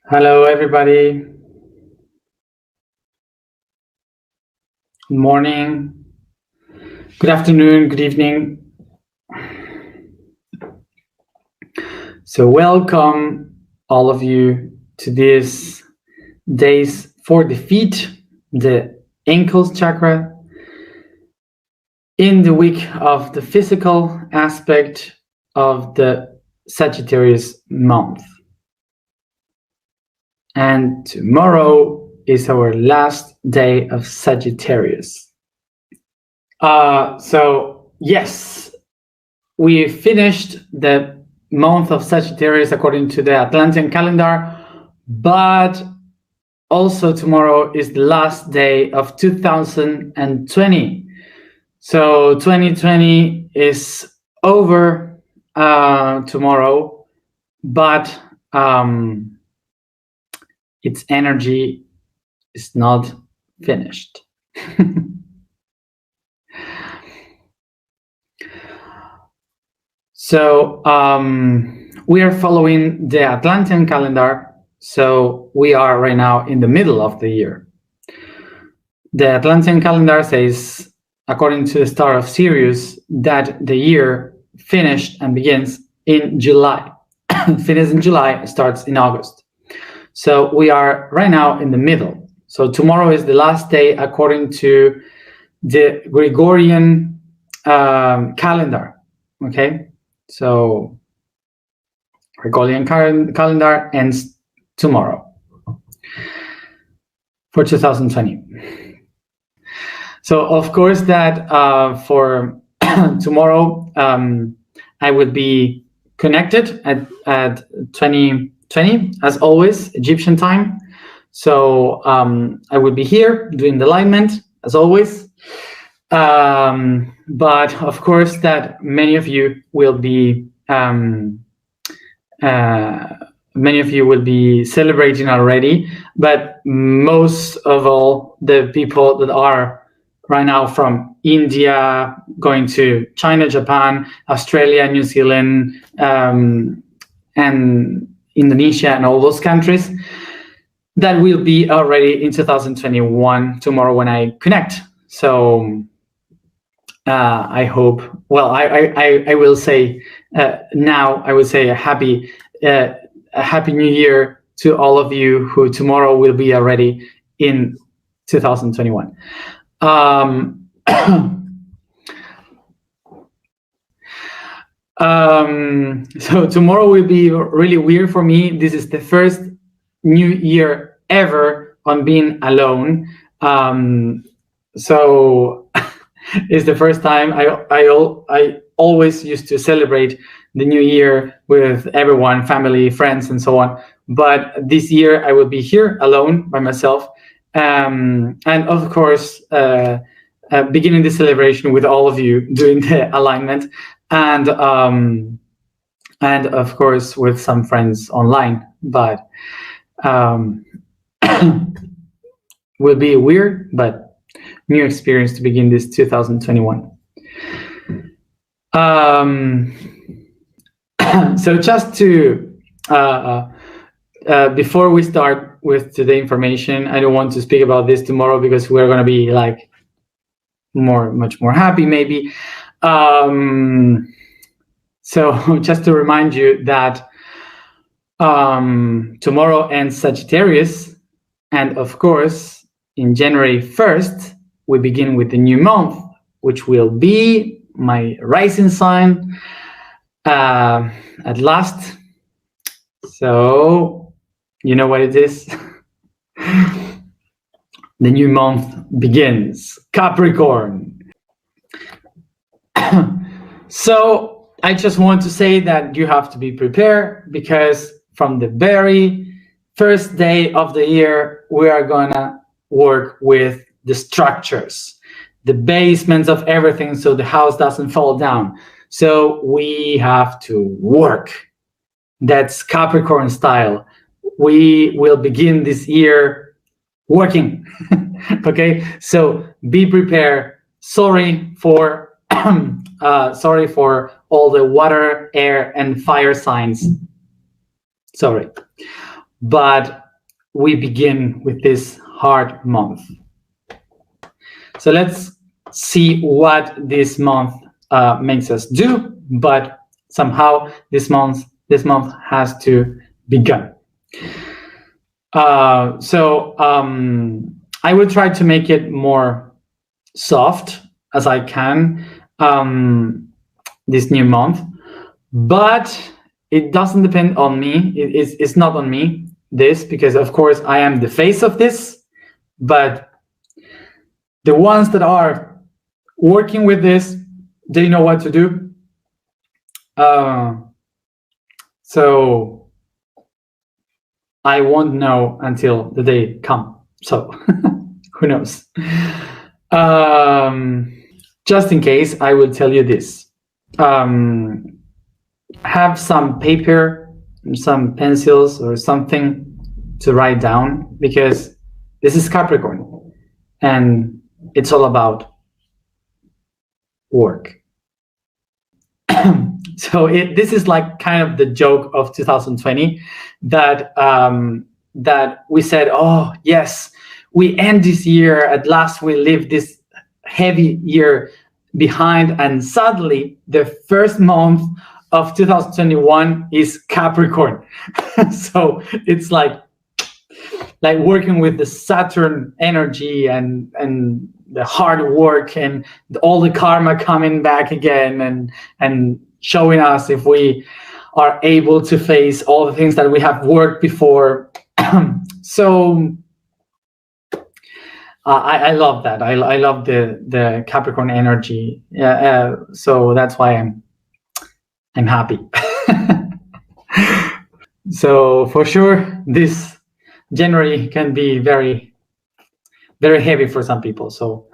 Hello, everybody. Good morning, good afternoon, good evening. So, welcome all of you to this days for the feet, the ankles chakra, in the week of the physical aspect of the Sagittarius month. And tomorrow is our last day of Sagittarius. Yes, we finished the month of Sagittarius according to the Atlantean calendar, but also tomorrow is the last day of 2020. So 2020 is over tomorrow, but its energy is not finished. So we are following the Atlantean calendar. So we are right now in the middle of the year. The Atlantean calendar says, according to the star of Sirius, that the year finished and begins in July. Finishes in July, starts in August. So we are right now in the middle. So tomorrow is the last day according to the Gregorian calendar. Okay, so Gregorian calendar ends tomorrow for 2020. So of course that for tomorrow I will be connected at 2020 as always, Egyptian time. So I will be here doing the alignment as always. But of course that many of you will be celebrating already, but most of all the people that are right now from India, going to China, Japan, Australia, New Zealand, and Indonesia and all those countries, that will be already in 2021 tomorrow when I connect. So I hope, well, I will say now, I would say a happy New Year to all of you who tomorrow will be already in 2021. So tomorrow will be really weird for me. This is the first New Year ever on being alone. So it's the first time. I always used to celebrate the New Year with everyone, family, friends, and so on. But this year I will be here alone by myself, and of course beginning the celebration with all of you doing the alignment, and of course with some friends online. But will be weird, but new experience to begin this 2021. So just to before we start with today's information, I don't want to speak about this tomorrow because we're going to be like much more happy maybe. So just to remind you that tomorrow ends Sagittarius, and of course in January 1st we begin with the new month, which will be my rising sign at last. So you know what it is. The new month begins, Capricorn. So I just want to say that you have to be prepared, because from the very first day of the year, we are gonna work with the structures, the basements of everything, so the house doesn't fall down. So we have to work. That's Capricorn style. We will begin this year working. Okay, so be prepared. Sorry for all the water, air, and fire signs. Sorry. but we begin with this hard month. So let's see what this month makes us do, but somehow this month has to begin. So I will try to make it more soft as I can this new month, but it doesn't depend on me. It's not on me, this, because of course I am the face of this, but the ones that are working with this, they know what to do. So I won't know until the day comes. So who knows? Just in case, I will tell you this. Have some paper, some pencils or something to write down, because this is Capricorn and it's all about work. So this is like kind of the joke of 2020, that that we said, oh yes, we end this year, at last we leave this heavy year behind, and suddenly the first month of 2021 is Capricorn. So it's like working with the Saturn energy and the hard work and all the karma coming back again and showing us if we are able to face all the things that we have worked before. So I love that. I love the Capricorn energy. So that's why I'm happy. So for sure, this January can be very, very heavy for some people. So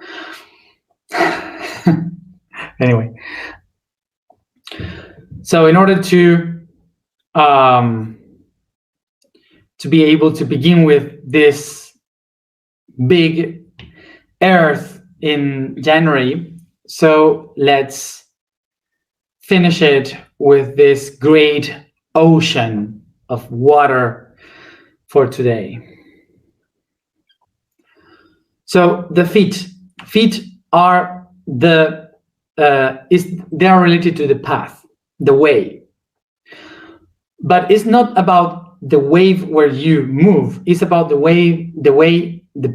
anyway, so in order to be able to begin with this big Earth in January, so let's finish it with this great ocean of water for today. So the feet are they are related to the path, the way, but it's not about the wave where you move. It's about the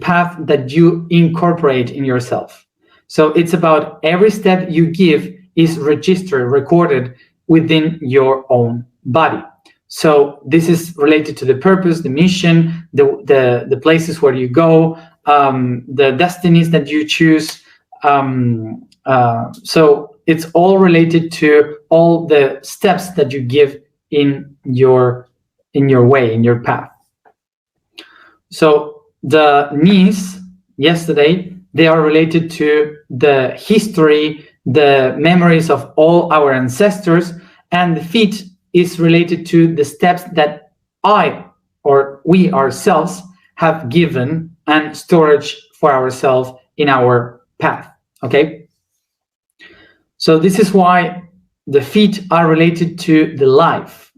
path that you incorporate in yourself. So it's about every step you give is registered, recorded within your own body. So this is related to the purpose, the mission, the places where you go, the destinies that you choose. So it's all related to all the steps that you give in your way, in your path. So the knees, yesterday, they are related to the history, the memories of all our ancestors, and the feet is related to the steps that we ourselves have given and storage for ourselves in our path. Okay? So this is why the feet are related to the life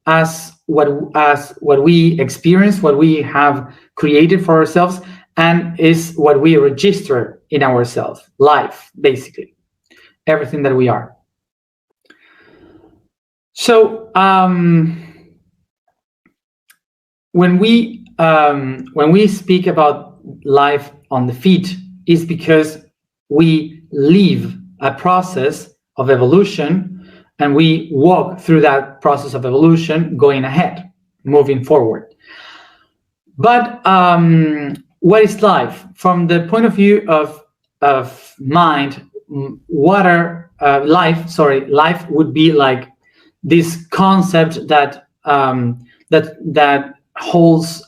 as what we experience, what we have created for ourselves, and is what we register in ourselves. Life, basically, everything that we are. So when we speak about life on the feet, is because we live a process of evolution, and we walk through that process of evolution, going ahead, moving forward. But what is life? From the point of view of mind, life would be like this concept that that holds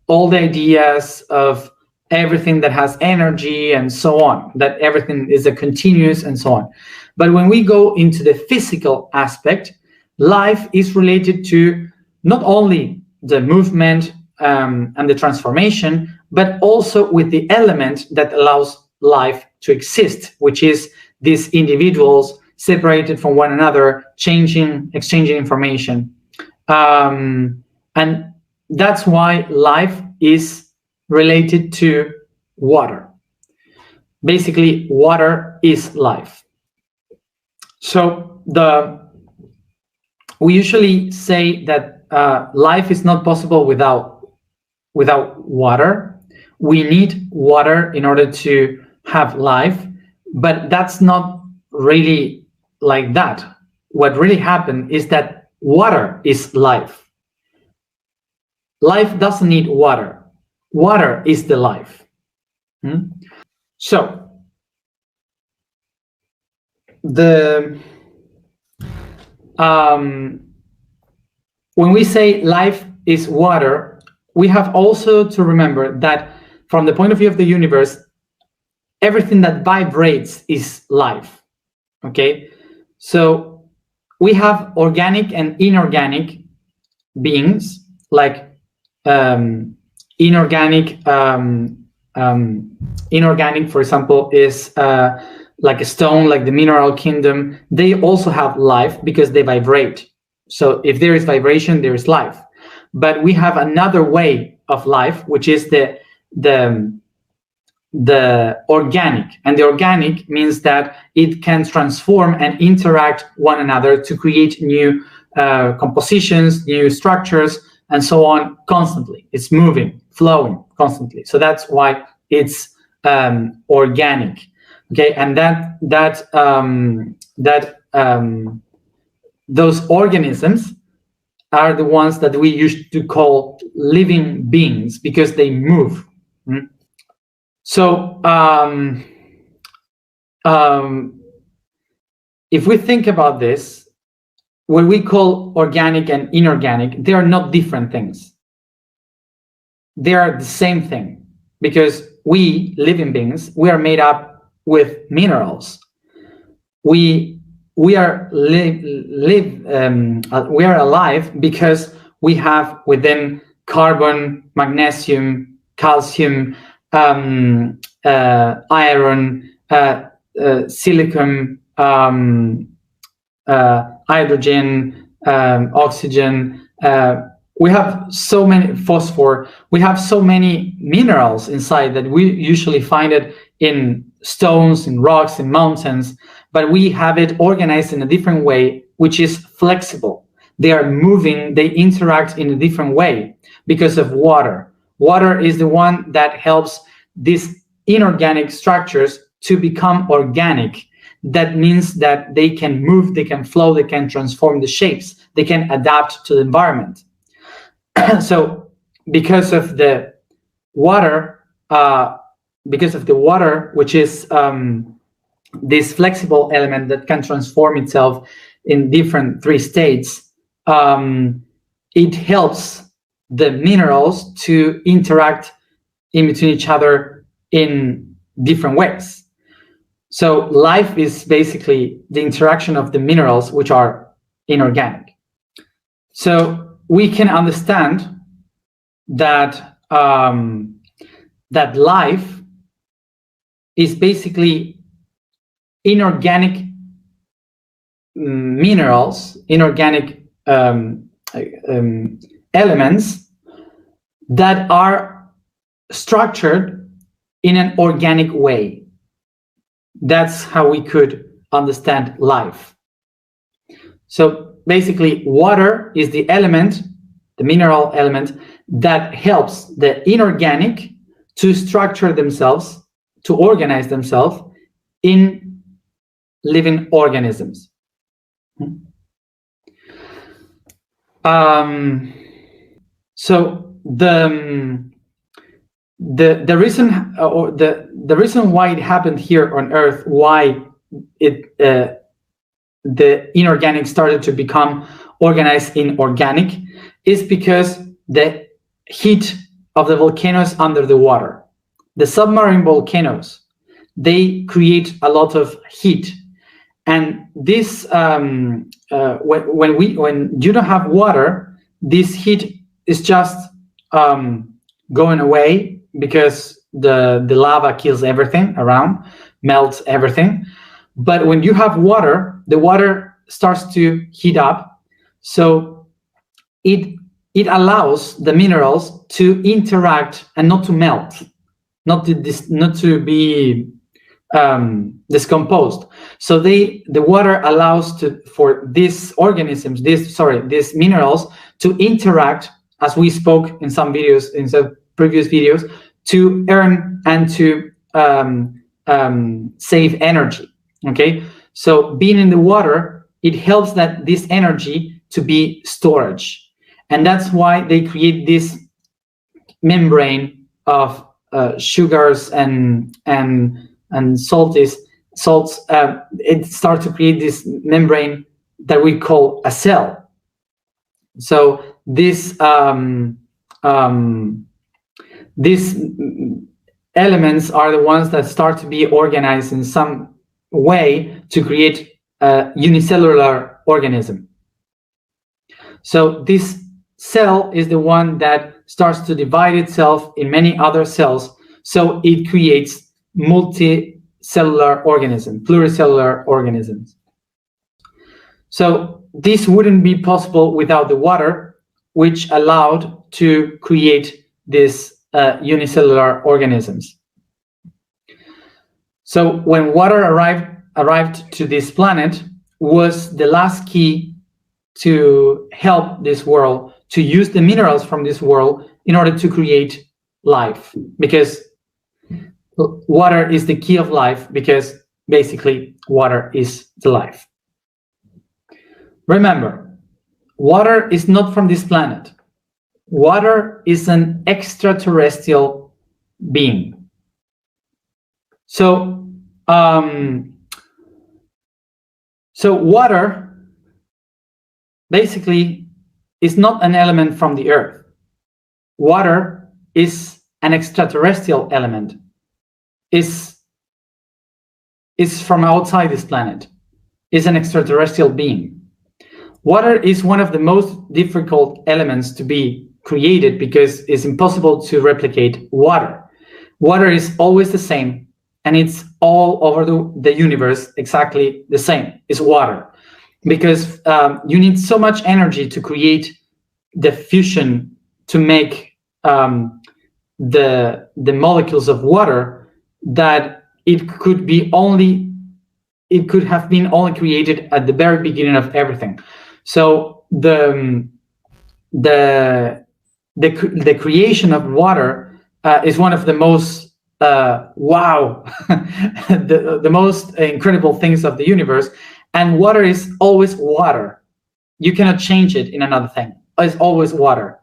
all the ideas of everything that has energy and so on, that everything is a continuous and so on. But when we go into the physical aspect, life is related to not only the movement and the transformation, but also with the element that allows life to exist, which is these individuals separated from one another, exchanging information. And And that's why life is related to water. Basically, water is life. So we usually say that life is not possible without water. We need water in order to have life, but that's not really like that. What really happened is that water is life. Life doesn't need water. Water is the life. So when we say life is water, we have also to remember that from the point of view of the universe, everything that vibrates is life. Okay, so we have organic and inorganic beings, like inorganic, for example, is like a stone, like the mineral kingdom. They also have life because they vibrate. So if there is vibration, there is life. But we have another way of life, which is the organic. And the organic means that it can transform and interact one another to create new compositions, new structures, and so on constantly. It's moving, flowing constantly. So that's why it's organic. Okay, and those organisms are the ones that we used to call living beings because they move. So if we think about this, what we call organic and inorganic, they are not different things. They are the same thing, because we living beings, we are made up with minerals. We are alive because we have within carbon, magnesium, calcium, iron, silicon, hydrogen, oxygen. We have so many, phosphor. We have so many minerals inside that we usually find it in stones, in rocks, in mountains, but we have it organized in a different way, which is flexible. They are moving, they interact in a different way because of water. Water is the one that helps these inorganic structures to become organic. That means that they can move, they can flow, they can transform the shapes, they can adapt to the environment. So because of the water, which is this flexible element that can transform itself in different 3 states, it helps the minerals to interact in between each other in different ways. So life is basically the interaction of the minerals, which are inorganic. So we can understand that that life is basically inorganic minerals, inorganic elements that are structured in an organic way. That's how we could understand life. So basically, water is the element, the mineral element, that helps the inorganic to structure themselves, to organize themselves in living organisms. So the reason, or the reason why it happened here on Earth, why the inorganic started to become organized in organic, is because the heat of the volcanoes under the water, the submarine volcanoes, they create a lot of heat, and this when you don't have water, this heat is just going away because the lava kills everything around, melts everything. But when you have water, the water starts to heat up, so it it allows the minerals to interact and not to melt, not to be discomposed. So the water allows for these organisms, these minerals, to interact, as we spoke in some videos, in some previous videos, to earn and to save energy. Okay, so being in the water, it helps that this energy to be storage, and that's why they create this membrane of sugars and salts. It starts to create this membrane that we call a cell. So these elements are the ones that start to be organized in some way to create a unicellular organism. So this cell is the one that starts to divide itself in many other cells, so it creates multicellular organisms, pluricellular organisms. So this wouldn't be possible without the water, which allowed to create these unicellular organisms. So when water arrived to this planet, was the last key to help this world to use the minerals from this world in order to create life, because water is the key of life, because basically water is the life. Remember, water is not from this planet. Water is an extraterrestrial being. So water basically is not an element from the earth. Water is an extraterrestrial element. Is from outside this planet. Is an extraterrestrial being. Water is one of the most difficult elements to be created because it's impossible to replicate water. Water is always the same, and it's all over the universe exactly the same. It's water. Because you need so much energy to create the fusion to make the molecules of water, that it could have been only created at the very beginning of everything. So the creation of water is one of the most the most incredible things of the universe. And water is always water. You cannot change it in another thing. It's always water.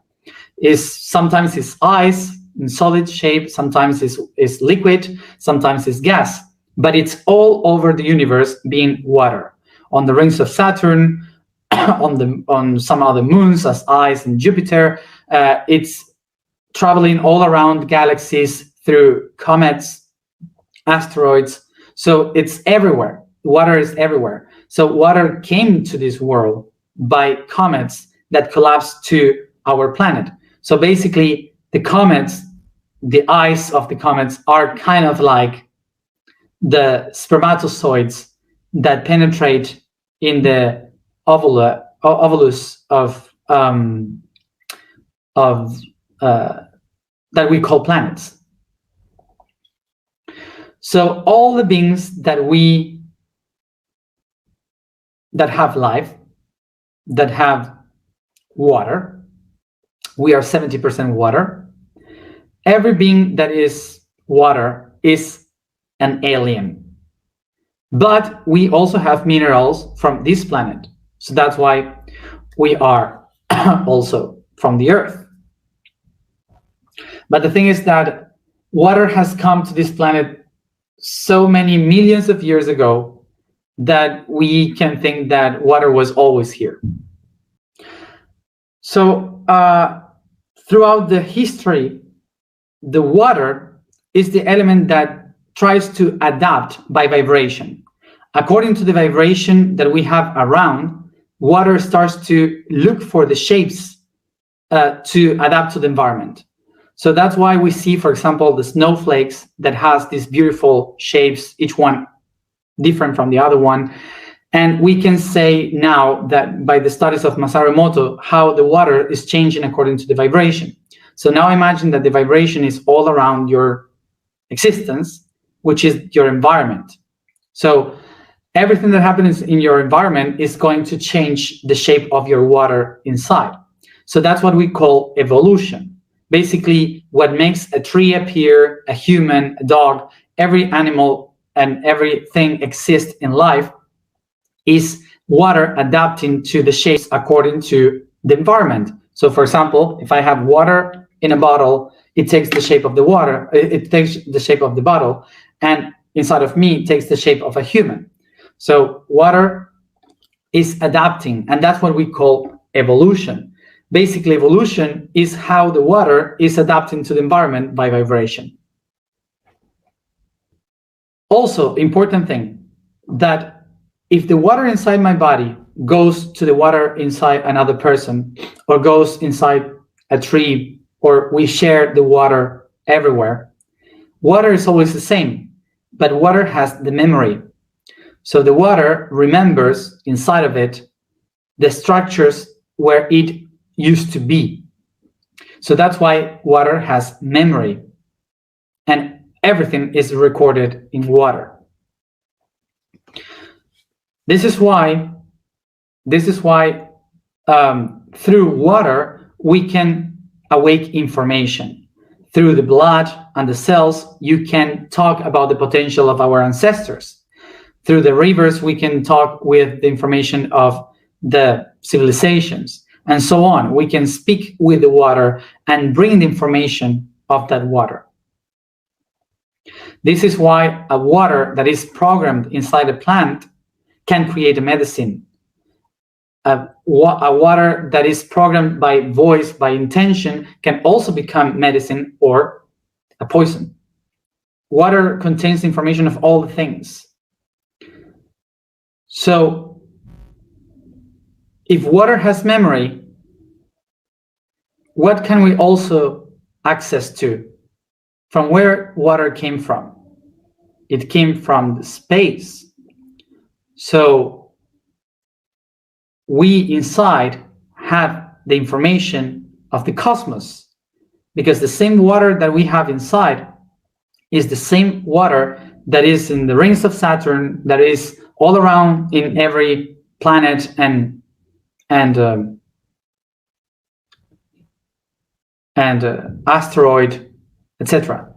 Sometimes it's ice in solid shape, sometimes it's liquid, sometimes it's gas, but it's all over the universe being water. On the rings of Saturn, on some other moons as ice in Jupiter, it's traveling all around galaxies through comets, asteroids. So it's everywhere. Water is everywhere. So water came to this world by comets that collapsed to our planet. So basically, the comets, the ice of the comets, are kind of like the spermatozoids that penetrate in the ovulus of that we call planets. So all the beings that have life, that have water, we are 70% water. Every being that is water is an alien. But we also have minerals from this planet. So that's why we are also from the earth. But the thing is that water has come to this planet so many millions of years ago that we can think that water was always here. So throughout the history, the water is the element that tries to adapt by vibration. According to the vibration that we have around, water starts to look for the shapes to adapt to the environment. So that's why we see, for example, the snowflakes that has these beautiful shapes, each one different from the other one. And we can say now that by the studies of Masaru Emoto, how the water is changing according to the vibration. So now imagine that the vibration is all around your existence, which is your environment. So everything that happens in your environment is going to change the shape of your water inside. So that's what we call evolution. Basically, what makes a tree appear, a human, a dog, every animal and everything exist in life is water adapting to the shapes according to the environment. So for example, if I have water in a bottle, it takes the shape of the water, it takes the shape of the bottle, and inside of me, it takes the shape of a human. So water is adapting, and that's what we call evolution. Basically, evolution is how the water is adapting to the environment by vibration. Also, important thing, that if the water inside my body goes to the water inside another person, or goes inside a tree, or we share the water everywhere, water is always the same, but water has the memory. So the water remembers inside of it the structures where it used to be. So that's why water has memory, and everything is recorded in water. This is why through water we can awake information. Through the blood and the cells, you can talk about the potential of our ancestors. Through the rivers, we can talk with the information of the civilizations, and so on. We can speak with the water and bring the information of that water. This is why a water that is programmed inside a plant can create a medicine. A water that is programmed by voice, by intention, can also become medicine or a poison. Water contains information of all the things. So if water has memory, what can we also access to? From where water came from? It came from the space. So we inside have the information of the cosmos, because the same water that we have inside is the same water that is in the rings of Saturn, that is all around in every planet and asteroid, etc.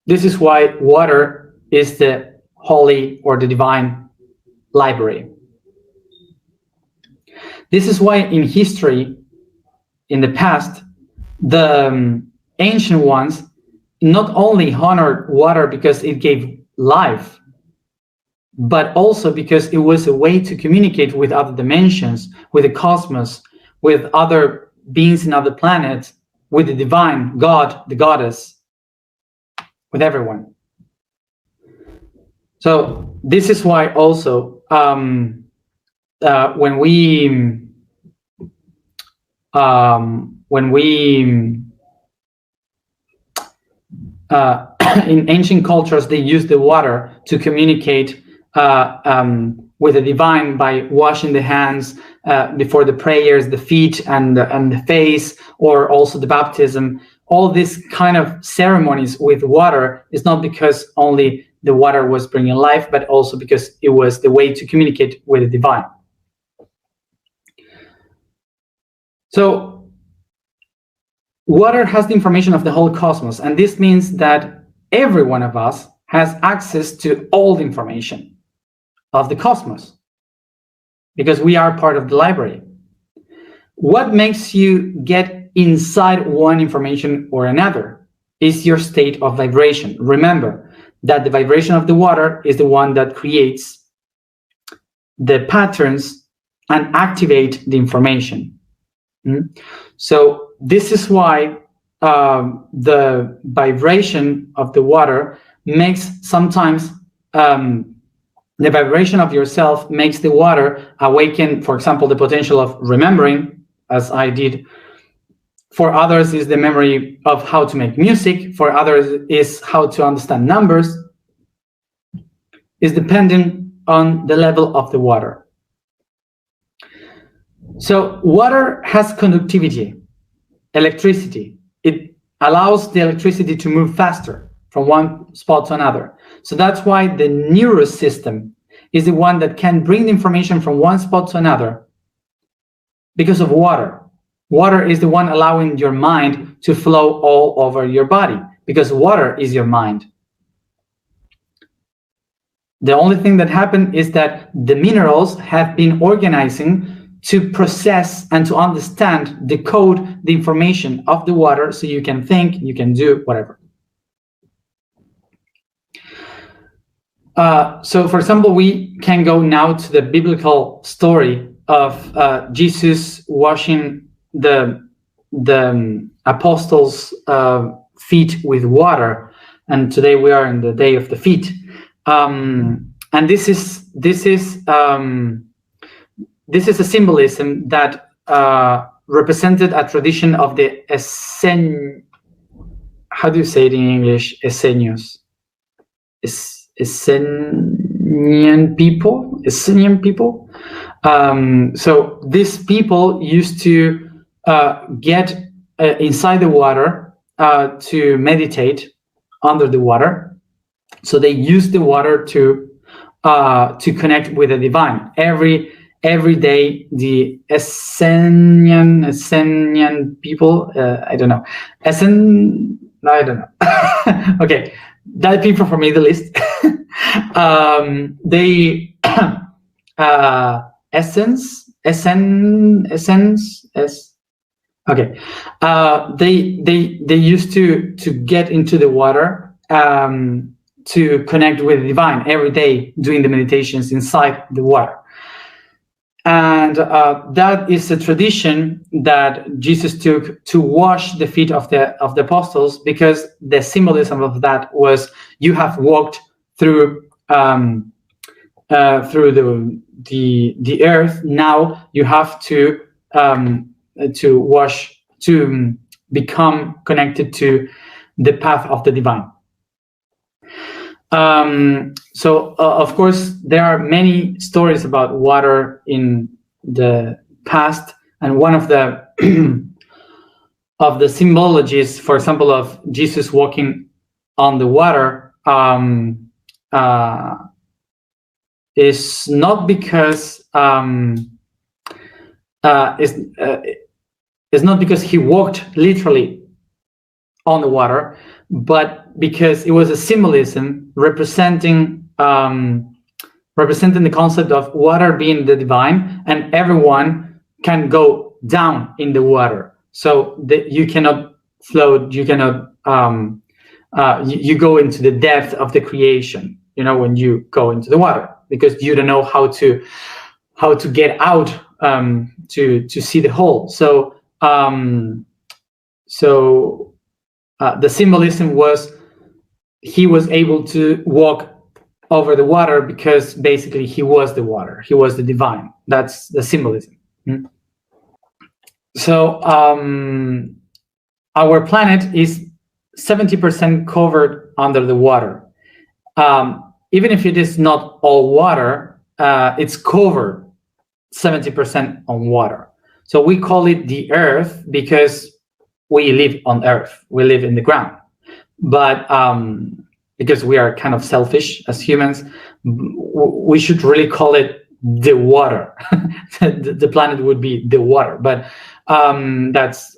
This is why water is the holy or the divine library. This is why in history, in the past, the ancient ones not only honored water because it gave life, but also because it was a way to communicate with other dimensions, with the cosmos, with other beings in other planets, with the divine, God, the goddess, with everyone. So this is why also when we in ancient cultures, they use the water to communicate with the divine by washing the hands before the prayers, the feet and the face, or also the baptism. All these kind of ceremonies with water is not because only the water was bringing life, but also because it was the way to communicate with the divine. So water has the information of the whole cosmos, and this means that every one of us has access to all the information of the cosmos, because we are part of the library. What makes you get inside one information or another is your state of vibration. Remember that the vibration of the water is the one that creates the patterns and activate the information. So this is why the vibration of the water makes sometimes the vibration of yourself makes the water awaken, for example, the potential of remembering, as I did. For others is the memory of how to make music. For others is how to understand numbers. It's depending on the level of the water. So water has conductivity, electricity. It allows the electricity to move faster from one spot to another. So that's why the nervous system is the one that can bring the information from one spot to another because of water. Water is the one allowing your mind to flow all over your body because water is your mind. The only thing that happened is that the minerals have been organizing to process and to understand, decode the information of the water so you can think, you can do whatever. So, for example, we can go now to the biblical story of Jesus washing the apostles' feet with water, and today we are in the day of the feet. And this is a symbolism that represented a tradition of the how do you say it in English? Essenians. Essenian people. So these people used to get inside the water to meditate under the water. So they use the water to connect with the divine. Every day, the Essenian people, I don't know. I don't know. Okay, that people from Middle East, they okay. They used to get into the water to connect with the divine every day, doing the meditations inside the water. And that is a tradition that Jesus took to wash the feet of the apostles, because the symbolism of that was you have walked through the earth. Now you have to wash, to become connected to the path of the divine. So of course, there are many stories about water in the past, and one of the symbologies, for example, of Jesus walking on the water, is not because it's not because he walked literally on the water, but because it was a symbolism representing the concept of water being the divine, and everyone can go down in the water. So that you cannot float, you cannot you go into the depth of the creation, when you go into the water, because you don't know how to get out to see the whole. So the symbolism was he was able to walk over the water because basically he was the water, he was the divine. That's the symbolism. So our planet is 70% covered under the water. Even if it is not all water, it's covered 70% on water. So we call it the earth because we live on earth, we live in the ground. But because we are kind of selfish as humans, we should really call it the water. The planet would be the water, but that's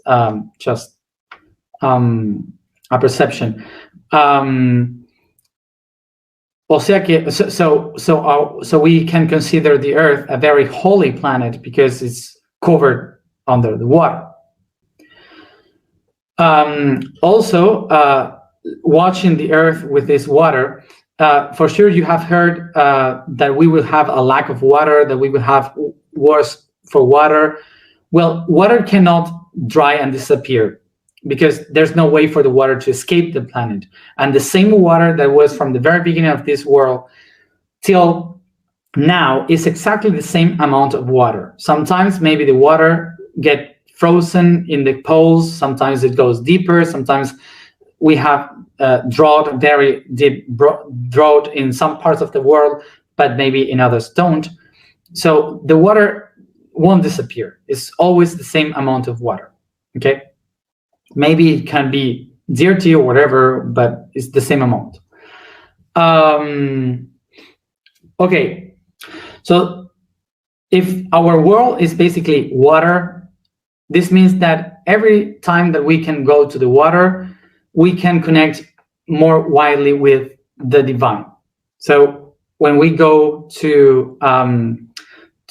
just a perception. So we can consider the Earth a very holy planet because it's covered under the water. Also, watching the Earth with this water, for sure you have heard that we will have a lack of water, that we will have wars for water. Well, water cannot dry and disappear because there's no way for the water to escape the planet. And the same water that was from the very beginning of this world till now is exactly the same amount of water. Sometimes maybe the water get frozen in the poles, sometimes it goes deeper, sometimes we have drought, very deep drought in some parts of the world. but maybe in others don't. So the water won't disappear. It's always the same amount of water, okay? Maybe it can be dirty or whatever, but it's the same amount. Okay, so if our world is basically water, this means that every time that we can go to the water, we can connect more widely with the divine. So when we go to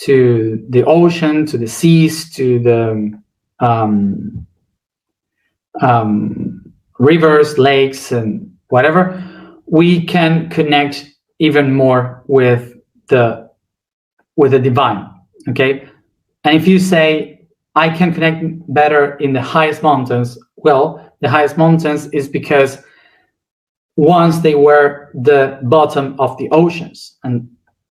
the ocean, to the seas, to the rivers, lakes, and whatever, we can connect even more with the divine. Okay, and if you say I can connect better in the highest mountains, well, the highest mountains is because once they were the bottom of the oceans, and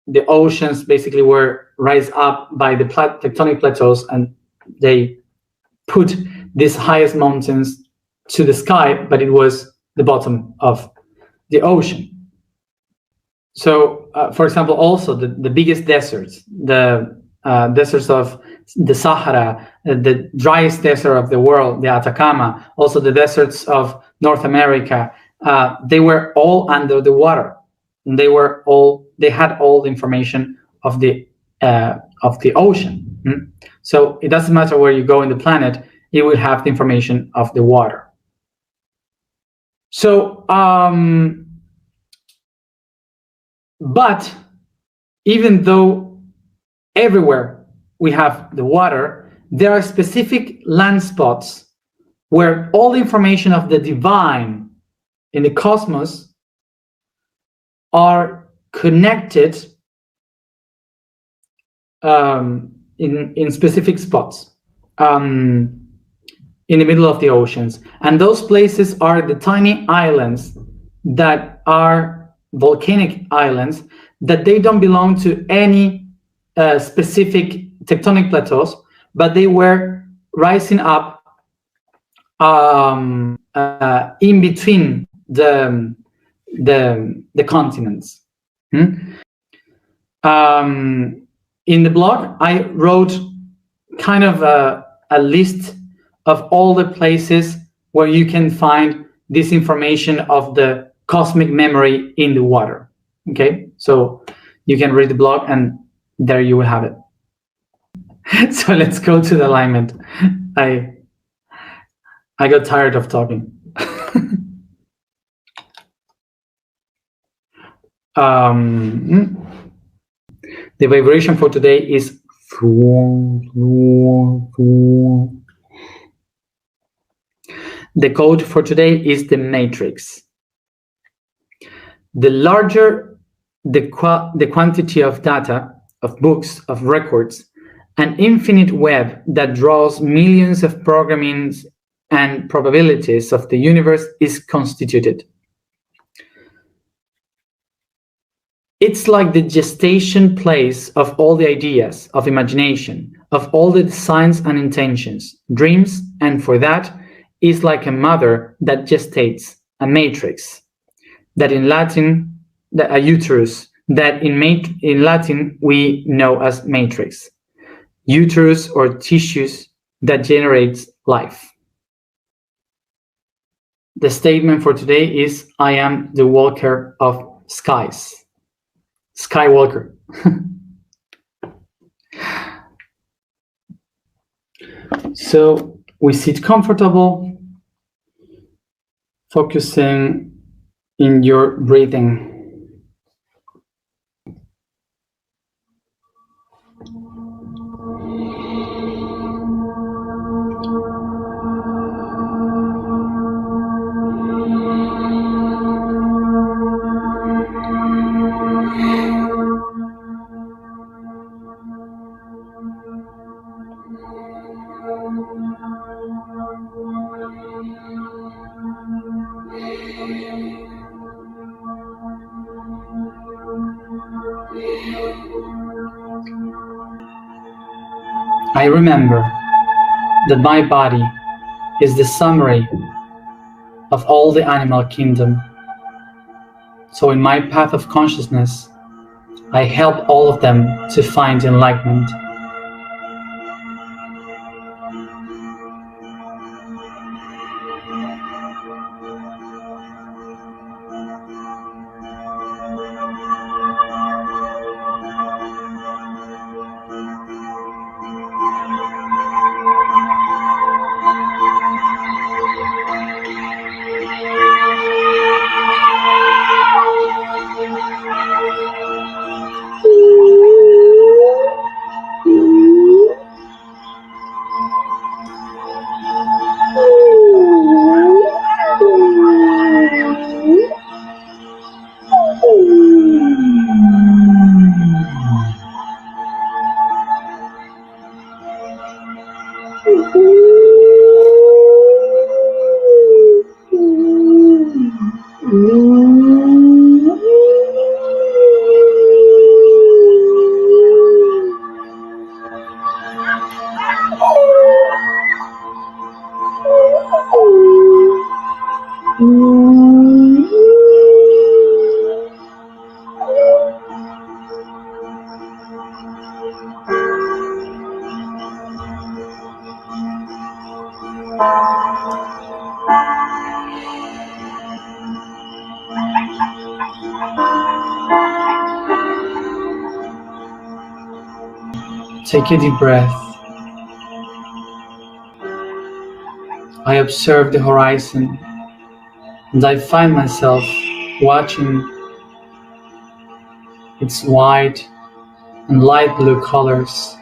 the oceans basically were raised up by the tectonic plateaus, and they put these highest mountains to the sky, but it was the bottom of the ocean. So, for example, also the biggest deserts, the deserts of the Sahara, the driest desert of the world, the Atacama, also the deserts of North America, they were all under the water. And they had all the information of the ocean. So it doesn't matter where you go in the planet, it will have the information of the water. So, but even though everywhere we have the water, there are specific land spots where all the information of the divine in the cosmos are connected in specific spots in the middle of the oceans. And those places are the tiny islands that are volcanic islands, that they don't belong to any specific tectonic plateaus, but they were rising up in between the continents. In the blog, I wrote kind of a list of all the places where you can find this information of the cosmic memory in the water. Okay, so you can read the blog and there you will have it. So let's go to the alignment. I got tired of talking. The vibration for today is the code for today is the matrix. The larger the quantity of data, of books, of records, an infinite web that draws millions of programmings and probabilities of the universe is constituted. It's like the gestation place of all the ideas, of imagination, of all the designs and intentions, dreams, and for that is like a mother that gestates, a matrix, that in Latin, a uterus, that in Latin we know as matrix, uterus or tissues that generates life. The statement for today is, I am the walker of skies. Skywalker. So we sit comfortable, focusing in your breathing. I remember that my body is the summary of all the animal kingdom. So in my path of consciousness, I help all of them to find enlightenment. Take a deep breath. I observe the horizon and I find myself watching its white and light blue colors.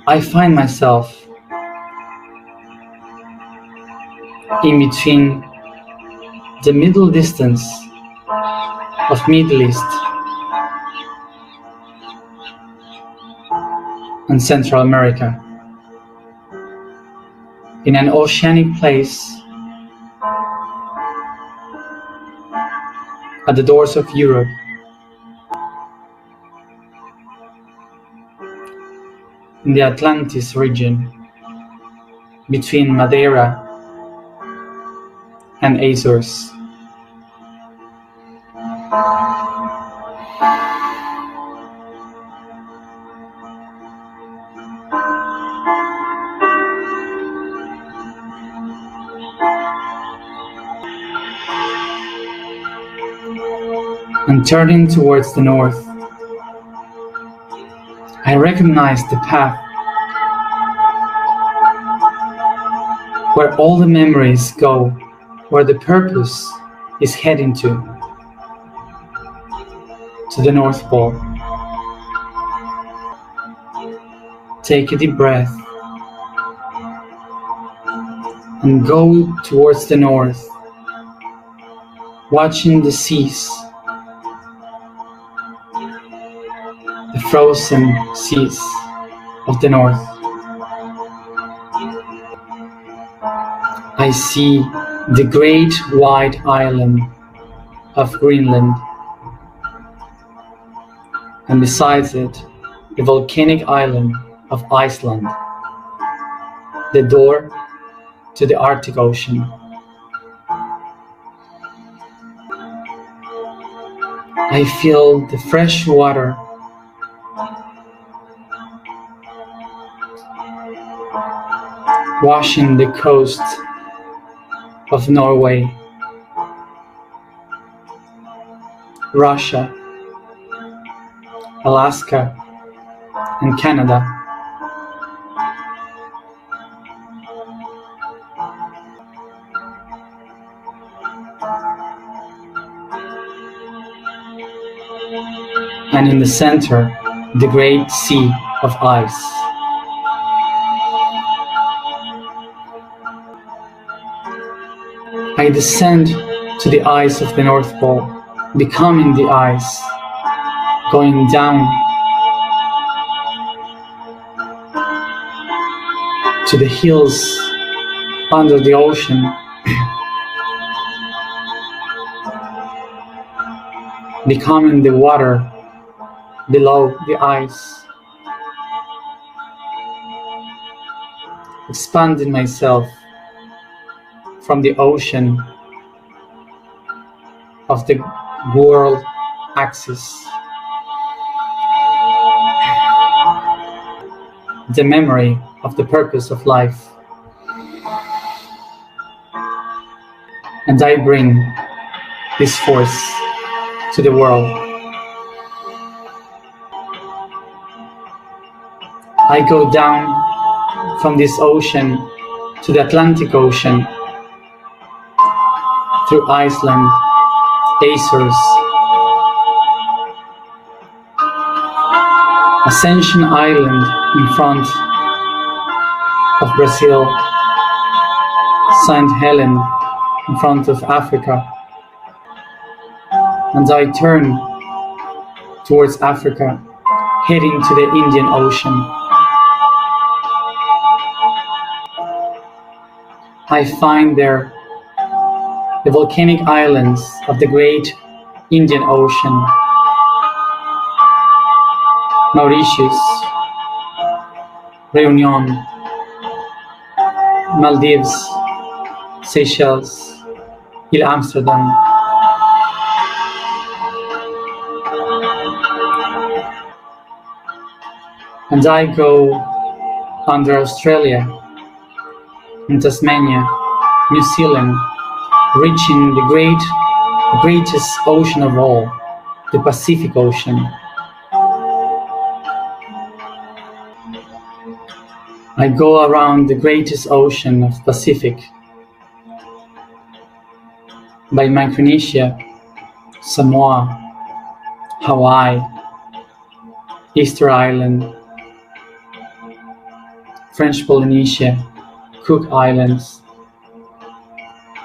I find myself in between the middle distance of Middle East and Central America, in an oceanic place at the doors of Europe. In the Atlantis region, between Madeira and Azores. And turning towards the north, I recognize the path where all the memories go, where the purpose is heading to the North Pole. Take a deep breath and go towards the north, watching the seas, the frozen seas of the north. I see the great white island of Greenland, and besides it, the volcanic island of Iceland, the door to the Arctic Ocean. I feel the fresh water washing the coast of Norway, Russia, Alaska, and Canada. And in the center, the great sea of ice. I descend to the ice of the North Pole, becoming the ice, going down to the hills under the ocean, becoming the water below the ice, expanding myself from the ocean of the world axis, the memory of the purpose of life. And I bring this force to the world. I go down from this ocean to the Atlantic Ocean, through Iceland, Azores, Ascension Island in front of Brazil, St. Helena in front of Africa, and I turn towards Africa, heading to the Indian Ocean. I find there the volcanic islands of the great Indian Ocean, Mauritius, Réunion, Maldives, Seychelles, Amsterdam. And I go under Australia and Tasmania, New Zealand, reaching the greatest ocean of all, the Pacific Ocean. I go around the greatest ocean of Pacific, by Micronesia, Samoa, Hawaii, Easter Island, French Polynesia, Cook Islands,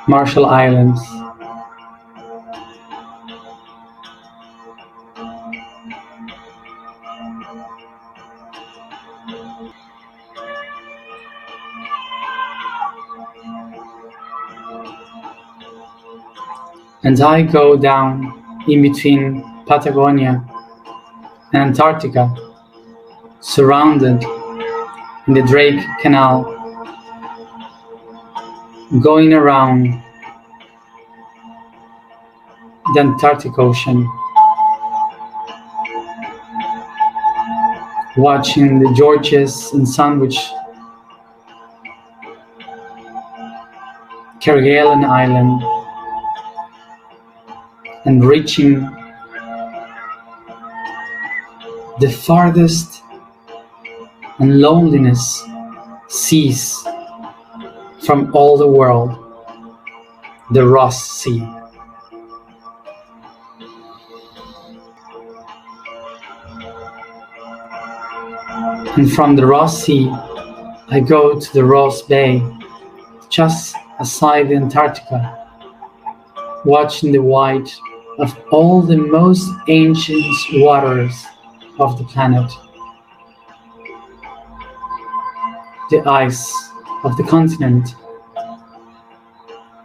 Marshall Islands, and I go down in between Patagonia and Antarctica, surrounded in the Drake Canal, going around the Antarctic Ocean, watching the Georges and Sandwich, Kerguelen Island, and reaching the farthest and loneliness seas from all the world, the Ross Sea. And from the Ross Sea, I go to the Ross Bay, just aside the Antarctica, watching the white of all the most ancient waters of the planet, the ice of the continent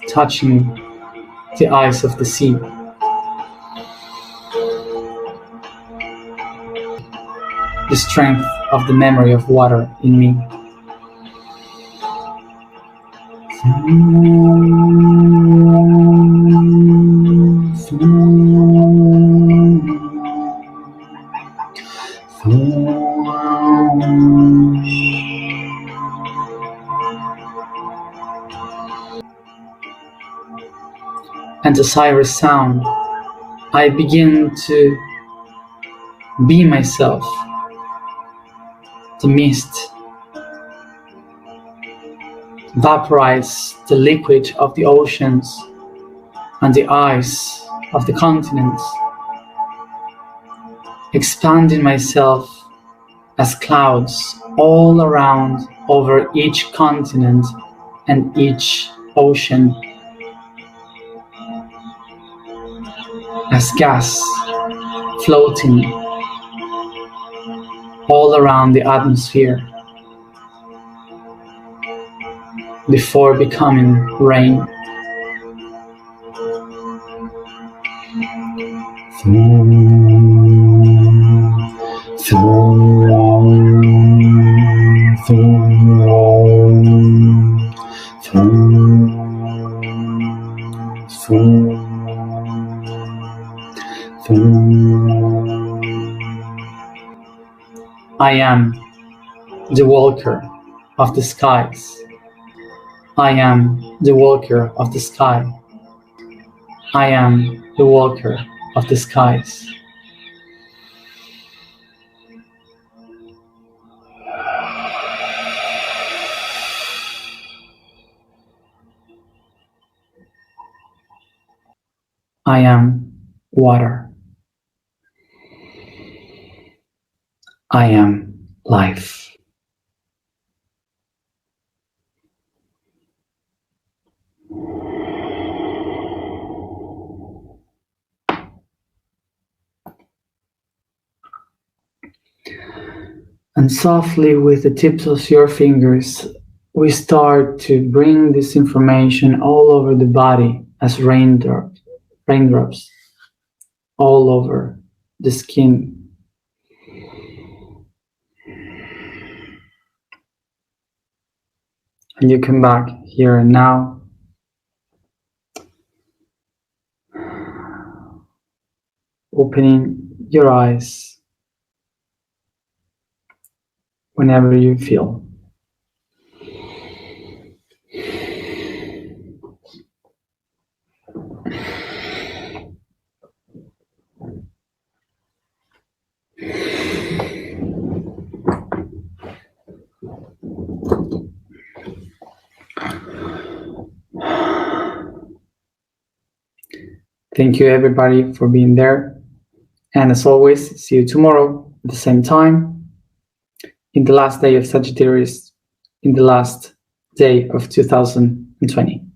touching the ice of the sea. The strength of the memory of water in me. And as I resound, I begin to be myself. The mist vaporizes the liquid of the oceans and the ice of the continents, expanding myself as clouds all around over each continent and each ocean, as gas floating all around the atmosphere before becoming rain. I am the walker of the skies. I am the walker of the sky. I am the walker of the skies. I am water. I am life. And softly with the tips of your fingers, we start to bring this information all over the body as raindrops all over the skin. And you come back here and now. Opening your eyes whenever you feel. Thank you everybody for being there. And as always, see you tomorrow at the same time, in the last day of Sagittarius, in the last day of 2020.